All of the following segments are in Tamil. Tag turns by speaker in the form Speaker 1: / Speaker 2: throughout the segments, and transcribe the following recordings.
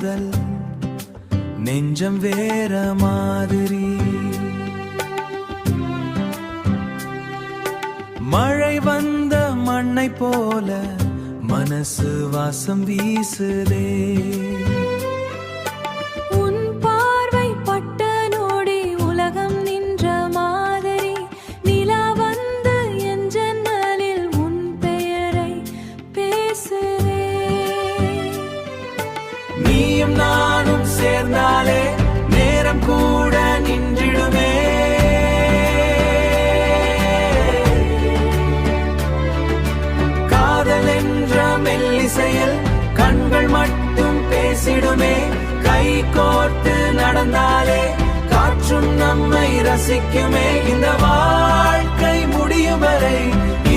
Speaker 1: காதல் நெஞ்சம் வேற மாதிரி. மழை வந்த மண்ணை போல மனசு வாசம் வீசுதே.
Speaker 2: உன் பார்வை பட்ட நோடி உலகம் நின்ற மாதிரி. நிலா வந்து என் ஜன்னலில் உன் பெயரை பேசுதே.
Speaker 1: நீயும் நானும் சேர்ந்தாலே நேரம் கூட நின்றிடுமே. காதல் என்ற மெல்லிசையில் கண்கள் மட்டும் பேசிடுமே. கை கோர்த்து நடந்தாலே காற்றும் நம்மை ரசிக்குமே. இந்த வாழ்க்கை முடியும் வரை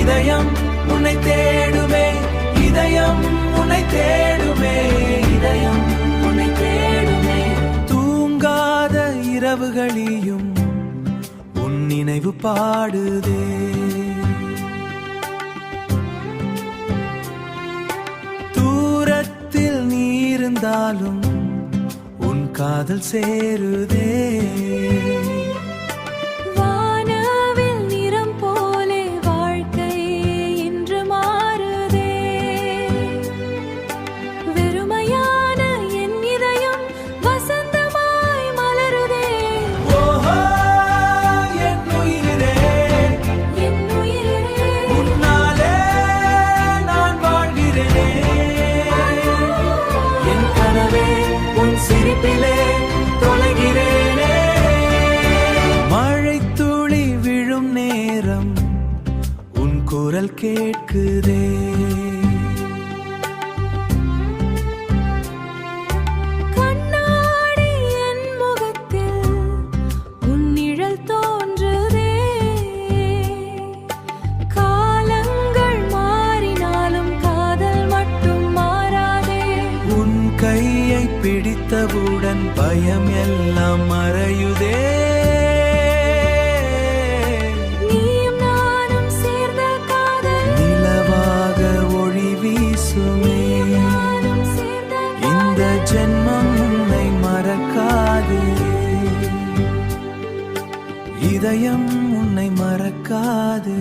Speaker 1: இதயம் உன்னை தேடுமே. இதயம் உன்னை தேடுமே. இதயம் உன்னை தேடுமே. தூங்காத இரவுகளியும் உன் நினைவு பாடுதே. தூரத்தில் நீ இருந்தாலும் உன் காதல் சேருதே.
Speaker 2: வானவில் நிறம் போலே வாழ்க்கை இன்று மாறுதே. வெறுமையான என் இதயம் வசந்தமாய் மலருதே.
Speaker 1: ஓஹோ என் உயிரே,
Speaker 2: என் உயிரே,
Speaker 1: உன்னாலே நான் வாழ்கிறேனே. என் கனவே உன் சிரிப்பிலே தொலைகிறேனே. மழை துளி விழும் நேரம் உன் குரல் கேட்குதே.
Speaker 2: கண்ணாடி என் முகத்தில் உன் நிழல் தோன்றுதே. காலங்கள் மாறினாலும் காதல் மட்டும் மாறாதே.
Speaker 1: உன் கையை பிடித்தவுடன் பயம் எல்லாம் மறையுதே.
Speaker 2: நீயும் நானும் சேர்ந்த காதல்
Speaker 1: நிலவாக ஒளி வீசுமே.
Speaker 2: நானும் சேர்ந்த
Speaker 1: இந்த ஜென்மம் உன்னை மறக்காதே. இதயம் உன்னை மறக்காதே.